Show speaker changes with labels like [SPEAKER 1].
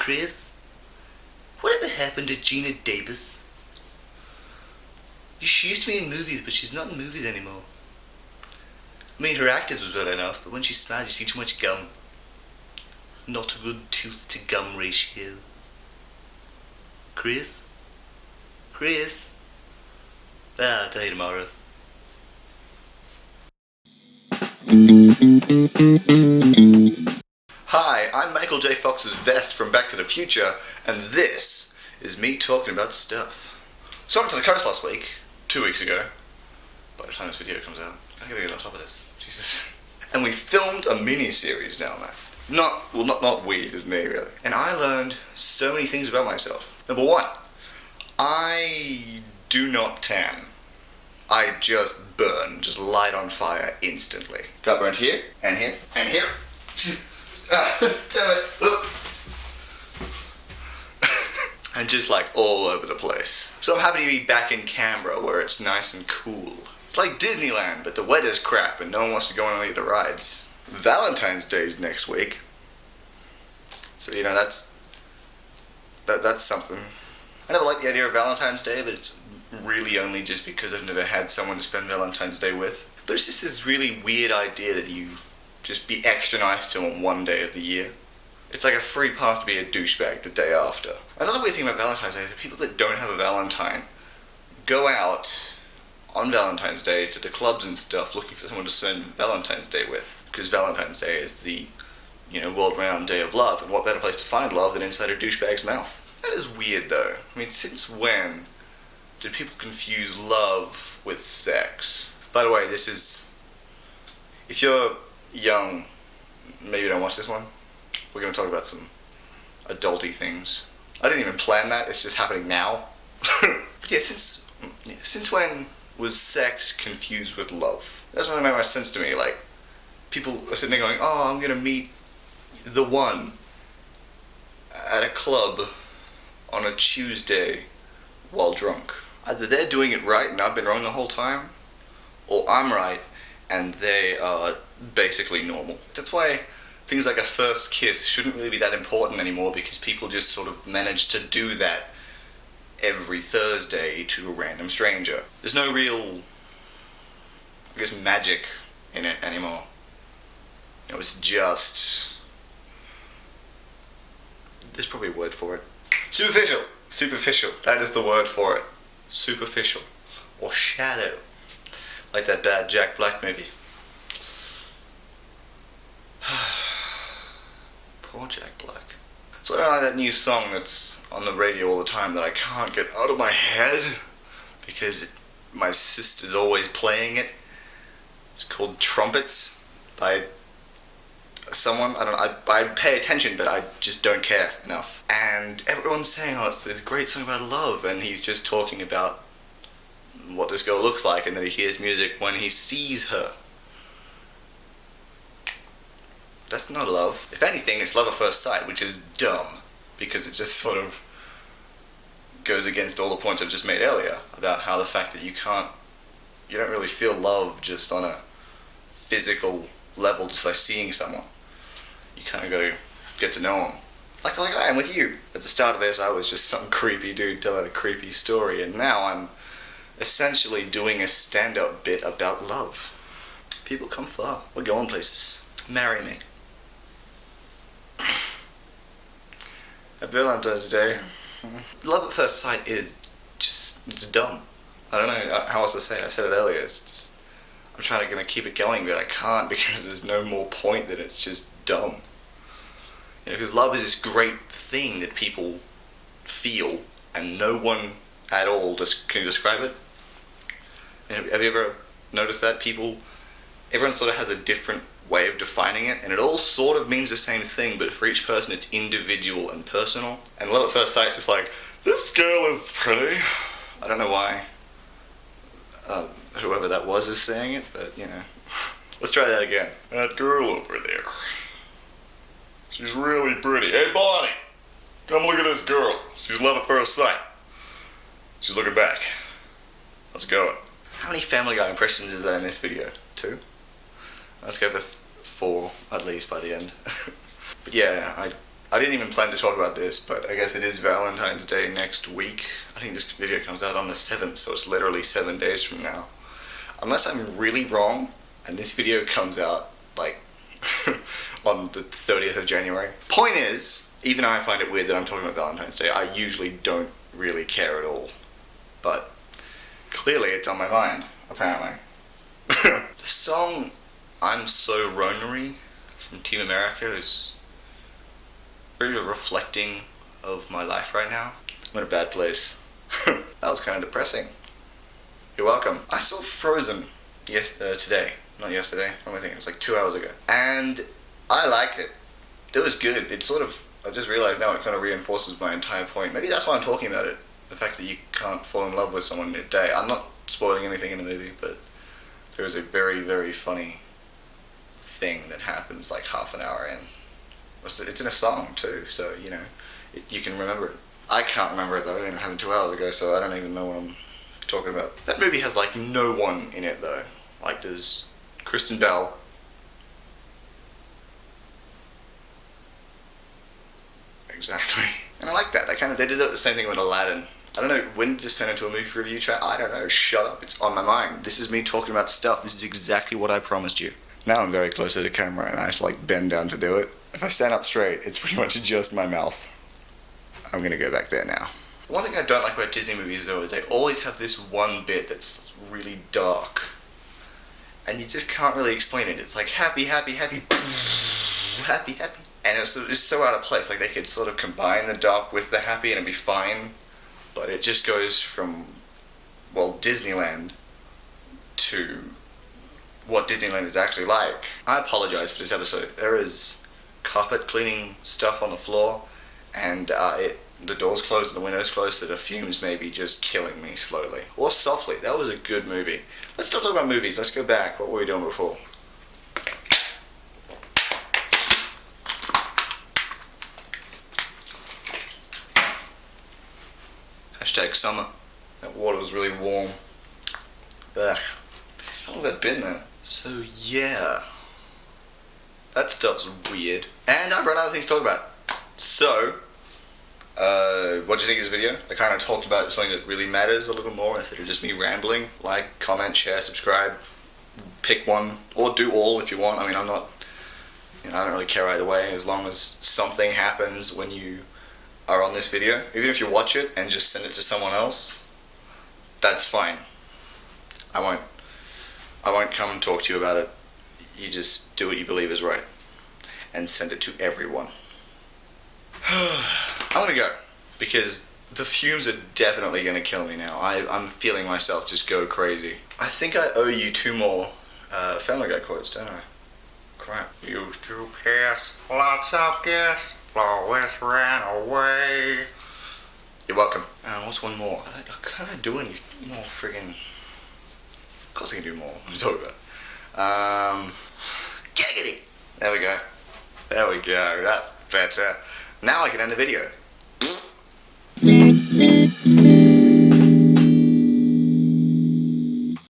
[SPEAKER 1] Chris, whatever happened to Gina Davis? She used to be in movies, but she's not in movies anymore. I mean, her actors was well enough, but when she smiles, you see too much gum. Not a good tooth to gum ratio. Chris? Chris? I'll tell you tomorrow. Hi, I'm Michael J. Fox's Vest from Back to the Future, and this is me talking about stuff. So I went to the coast last week, 2 weeks ago. By the time this video comes out, I gotta get on top of this. Jesus. And we filmed a mini-series down there. Not we, just me really. And I learned so many things about myself. Number one, I do not tan. I just burn, just light on fire instantly. Got burned here, and here, and here. Damn it. And just like all over the place. So I'm happy to be back in Canberra where it's nice and cool. It's like Disneyland, but the weather's crap and no one wants to go on any of the rides. Valentine's Day's next week. So you know, that's something. I never liked the idea of Valentine's Day, but it's really only just because I've never had someone to spend Valentine's Day with. But it's just this really weird idea that you just be extra nice to on one day of the year. It's like a free pass to be a douchebag the day after. Another weird thing about Valentine's Day is that people that don't have a Valentine go out on Valentine's Day to the clubs and stuff looking for someone to spend Valentine's Day with. Because Valentine's Day is the, world-renowned day of love, and what better place to find love than inside a douchebag's mouth? That is weird though. I mean, since when did people confuse love with sex? By the way, this is... If you're young, maybe you don't watch this one. We're going to talk about some adulty things. I didn't even plan that, it's just happening now. But yeah, since when was sex confused with love? That doesn't really make much sense to me. Like, people are sitting there going, oh, I'm going to meet the one at a club on a Tuesday while drunk. Either they're doing it right and I've been wrong the whole time, or I'm right and they are basically normal. That's why things like a first kiss shouldn't really be that important anymore, because people just sort of manage to do that every Thursday to a random stranger. There's no real, magic in it anymore. It's just... There's probably a word for it. Superficial! Superficial, that is the word for it. Superficial. Or shallow. Like that bad Jack Black movie. Poor Jack Black. So I don't like that new song that's on the radio all the time that I can't get out of my head because my sister's always playing it. It's called Trumpets by someone. I pay attention, but I just don't care enough. And everyone's saying, oh, it's this great song about love, and he's just talking about what this girl looks like and that he hears music when he sees her. That's not love. If anything, it's love at first sight, which is dumb, because it just sort of goes against all the points I've just made earlier about how the fact that you don't really feel love just on a physical level, just by seeing someone. You kind of gotta get to know them. Like I am with you. At the start of this, I was just some creepy dude telling a creepy story, and now I'm essentially doing a stand-up bit about love. People come far. We're going places. Marry me. At Valentine's Day, love at first sight is just, it's dumb. I don't know how else to say it. I said it earlier. It's just, I'm trying to keep it going, but I can't because there's no more point that it's just dumb. Because love is this great thing that people feel, and no one at all can describe it. Have you ever noticed that? Everyone sort of has a different way of defining it, and it all sort of means the same thing, but for each person it's individual and personal. And love at first sight is just like, this girl is pretty. I don't know why whoever that was is saying it, but let's try that again. That girl over there, she's really pretty. Hey Bonnie, come look at this girl. She's love at first sight. She's looking back. Let's go. How many Family Guy impressions is there in this video? 2? Let's go for 4 at least by the end. But yeah, I didn't even plan to talk about this, but I guess it is Valentine's Day next week. I think this video comes out on the 7th, so it's literally 7 days from now. Unless I'm really wrong, and this video comes out, like, on the 30th of January. Point is, even I find it weird that I'm talking about Valentine's Day. I usually don't really care at all. But clearly it's on my mind, apparently. The song I'm So Ronery from Team America is very reflecting of my life right now. I'm in a bad place. That was kind of depressing. You're welcome. I saw Frozen today. Not yesterday. I think it was like 2 hours ago. And I like it. It was good. It sort of, I just realized now it kind of reinforces my entire point. Maybe that's why I'm talking about it. The fact that you can't fall in love with someone in a day. I'm not spoiling anything in the movie, but there is a very, very funny thing that happens like half an hour in. It's in a song too, so, you know, you can remember it. I can't remember it though, it happened 2 hours ago, so I don't even know what I'm talking about. That movie has like no one in it though. Like there's Kristen Bell. Exactly. And I like that. They did the same thing with Aladdin. I don't know, when did this turn into a movie review track? I don't know, shut up, it's on my mind. This is me talking about stuff. This is exactly what I promised you. Now I'm very close to the camera and I have to like bend down to do it. If I stand up straight, it's pretty much just my mouth. I'm gonna go back there now. One thing I don't like about Disney movies though is they always have this one bit that's really dark. And you just can't really explain it. It's like happy, happy, happy, happy, happy. And it's so out of place. Like they could sort of combine the dark with the happy and it'd be fine. But it just goes from, well, Disneyland to what Disneyland is actually like. I apologize for this episode. There is carpet cleaning stuff on the floor, and the door's closed and the window's closed, so the fumes may be just killing me slowly. Or softly. That was a good movie. Let's stop talking about movies. Let's go back. What were we doing before? Hashtag summer. That water was really warm. Ugh. How long has that been there? So yeah. That stuff's weird. And I've run out of things to talk about. So, what do you think of this video? I kind of talked about something that really matters a little more instead of just me rambling. Like, comment, share, subscribe. Pick one. Or do all if you want. I mean, I don't really care either way as long as something happens when you are on this video. Even if you watch it and just send it to someone else, that's fine. I won't come and talk to you about it. You just do what you believe is right and send it to everyone. I'm gonna go because the fumes are definitely gonna kill me now. I'm feeling myself just go crazy. I think I owe you 2 more Family Guy quotes, don't I? Crap. Used to pass lots of gas, always ran away. You're welcome. What's one more? I can't do any more friggin'. Of course I can do more. What are you talking about? Giggity! There we go. There we go. That's better. Now I can end the video.